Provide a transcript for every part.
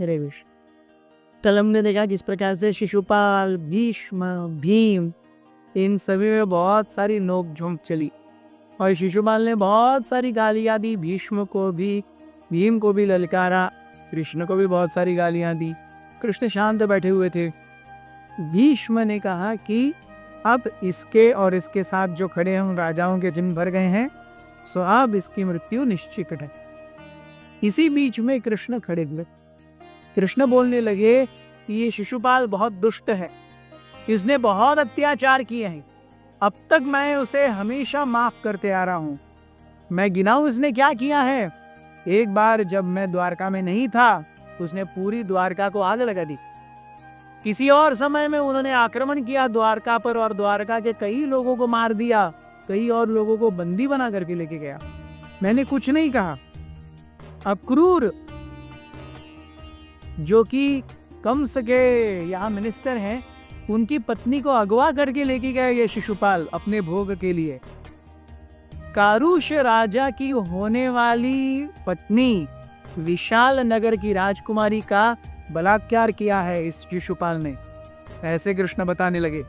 मेरे विष। कल हमने देखा किस प्रकार से शिशुपाल, भीष्म, भीम, इन सभी में बहुत सारी नोक-झोंक चली और शिशुपाल ने बहुत सारी गालियाँ दी, भीष्म को भी, भीम को भी ललकारा, कृष्ण को भी बहुत सारी गालियाँ दी। कृष्ण शांत बैठे हुए थे। भीष्म ने कहा कि अब इसके और इसके साथ जो खड़े हैं उन राजाओं के दिन भर गए हैं, सो अब इसकी मृत्यु निश्चित है। इसी बीच में कृष्ण खड़े हुए। कृष्ण बोलने लगे कि ये शिशुपाल बहुत दुष्ट है, इसने बहुत अत्याचार किए हैं, अब तक मैं उसे हमेशा माफ करते आ रहा हूँ। मैं गिनाऊं इसने क्या किया है। एक बार जब मैं द्वारका में नहीं था, उसने पूरी द्वारका को आग लगा दी। किसी और समय में उन्होंने आक्रमण किया द्वारका पर और द्वारका के कई लोगों को मार दिया, कई और लोगों को बंदी बना करके लेके गया। मैंने कुछ नहीं कहा। अब क्रूर, जो कि कंस के यहाँ मिनिस्टर हैं, उनकी पत्नी को अगवा करके लेके गए ये शिशुपाल अपने भोग के लिए। कारुष राजा की होने वाली पत्नी विशाल नगर की राजकुमारी का बलात्कार किया है इस शिशुपाल ने, ऐसे कृष्ण बताने लगे।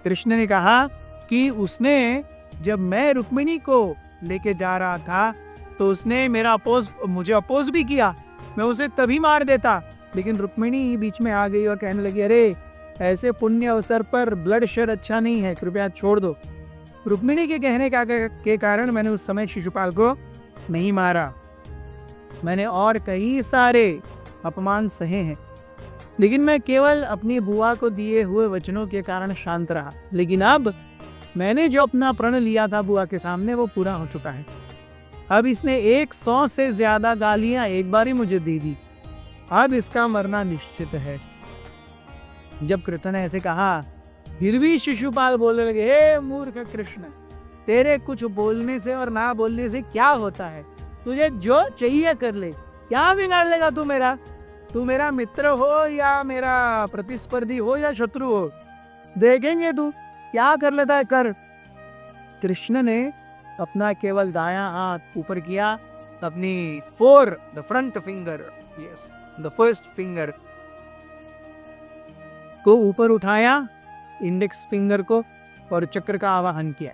कृष्ण ने कहा कि उसने, जब मैं रुक्मिणी को लेके जा रहा था तो उसने मुझे अपोज भी किया, मैं उसे तभी मार देता, लेकिन रुक्मिणी बीच में आ गई और कहने लगी, अरे ऐसे पुण्य अवसर पर ब्लड शेड अच्छा नहीं है, कृपया छोड़ दो। रुक्मिणी के कहने के कारण मैंने उस समय शिशुपाल को नहीं मारा। मैंने और कई सारे अपमान सहे हैं, लेकिन मैं केवल अपनी बुआ को दिए हुए वचनों के कारण शांत रहा। लेकिन अब मैंने जो अपना प्रण लिया था बुआ के सामने, वो पूरा हो चुका है। अब इसने 100 से ज्यादा गालियां एक बार ही मुझे दे दी, अब इसका मरना निश्चित है। जब कृष्ण ने ऐसे कहा, फिर भी शिशुपाल बोलने लगे, हे मूर्ख कृष्ण, तेरे कुछ बोलने से और ना बोलने से क्या होता है, तुझे जो चाहिए कर ले, क्या बिगाड़ लेगा तू मेरा? तू मेरा मित्र हो या मेरा प्रतिस्पर्धी हो या शत्रु हो, देखेंगे तू क्या कर लेता है, कर। कृष्ण ने अपना केवल दायां हाथ ऊपर किया, अपनी the front finger, yes the first finger को ऊपर उठाया, इंडेक्स फिंगर को, और चक्र का आवाहन किया।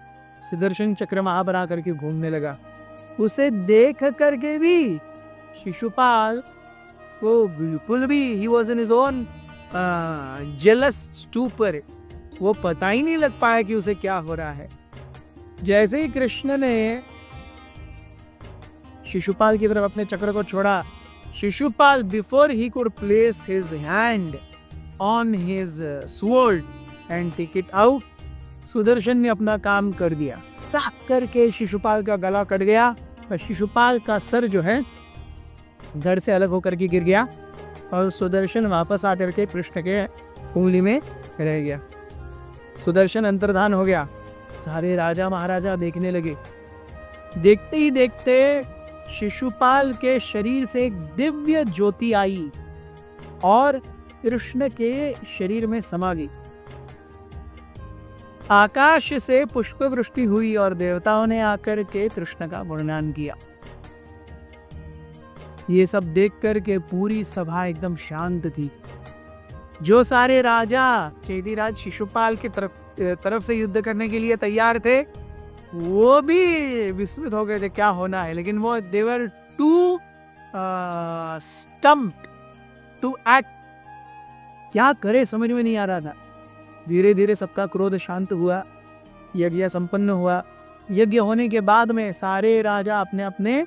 सुदर्शन चक्र महाबरा करके घूमने लगा। उसे देख करके भी शिशुपाल वो बिल्कुल भी, he was in his own jealous stupor, वो पता ही नहीं लग पाया कि उसे क्या हो रहा है। जैसे ही कृष्ण ने शिशुपाल की तरफ अपने चक्र को छोड़ा, शिशुपाल, बिफोर ही could place his hand on his sword and take it out, Sudarshan ने अपना काम कर दिया। साक करके शिशुपाल का गला कट गया और शिशुपाल का सर जो है धड़ से अलग होकर के गिर गया और सुदर्शन वापस आकर के कृष्ण के उंगली में रह गया। सुदर्शन अंतर्धान हो गया। सारे राजा महाराजा देखने लगे। देखते ही देखते शिशुपाल के शरीर से एक दिव्य ज्योति आई और कृष्ण के शरीर में समा गई। आकाश से पुष्प वृष्टि हुई और देवताओं ने आकर के कृष्ण का वर्णन किया। ये सब देख कर के पूरी सभा एकदम शांत थी। जो सारे राजा चेदीराज शिशुपाल की तरफ से युद्ध करने के लिए तैयार थे, वो भी विस्मित हो गए थे क्या होना है, लेकिन वो they were too stumped to act, क्या करे समझ में नहीं आ रहा था। धीरे धीरे सबका क्रोध शांत हुआ, यज्ञ संपन्न हुआ। यज्ञ होने के बाद में सारे राजा अपने अपने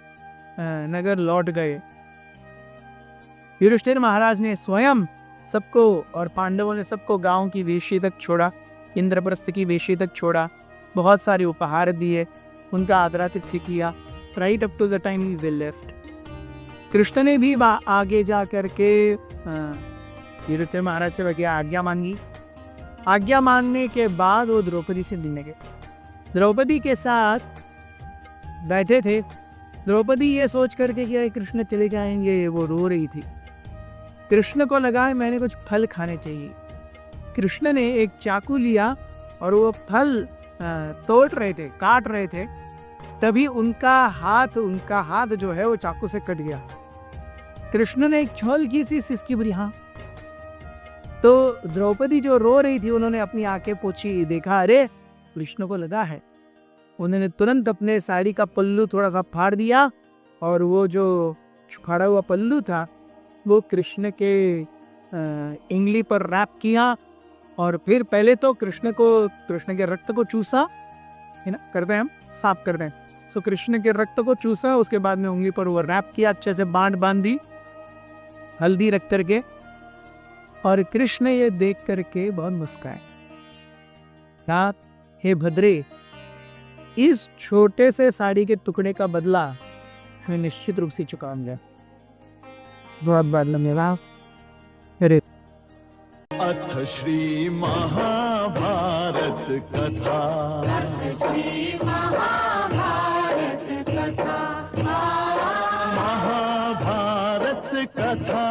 नगर लौट गए। युधिष्ठिर महाराज ने स्वयं सबको और पांडवों ने सबको गांव की वेशी तक छोड़ा, इंद्रप्रस्थ की वेशी तक छोड़ा, बहुत सारे उपहार दिए, उनका आदरातिथ्य किया, right up to the time we will left. Krishna ने भी आगे जा करके युधिष्ठिर महाराज से आज्ञा मांगी। आज्ञा मांगने के बाद वो द्रौपदी से मिलने गए। द्रौपदी के साथ बैठे थे। द्रौपदी ये सोच करके कि अरे कृष्ण चले जाएंगे, वो रो रही थी। कृष्ण को लगा मैंने कुछ फल खाने चाहिए। कृष्ण ने एक चाकू लिया और वो फल तोड़ रहे थे, काट रहे थे, तभी उनका हाथ जो है वो चाकू से कट गया। कृष्ण ने एक छल की सी सिसकी भरी, हाँ। तो द्रौपदी जो रो रही थी, उन्होंने अपनी आंखें पोंछी, देखा अरे कृष्ण को लगा है। उन्होंने तुरंत अपने साड़ी का पल्लू थोड़ा सा फाड़ दिया और वो जो फाड़ा हुआ पल्लू था वो कृष्ण के इंगली पर रैप किया और फिर पहले तो कृष्ण के रक्त को चूसा, है ना, करते हैं हम, साफ करते हैं। सो कृष्ण के रक्त को चूसा, उसके बाद में उंगली पर वो रैप किया, अच्छे से बांध दी हल्दी रख करके। और कृष्ण ये देख करके बहुत मुस्काए, कहा हे भद्रे, इस छोटे से साड़ी के टुकड़े का बदला हमें निश्चित रूप से चुकाऊंगा। बहुत बात लंबेगा। अरे अथ श्री महाभारत कथा, महाभारत कथा।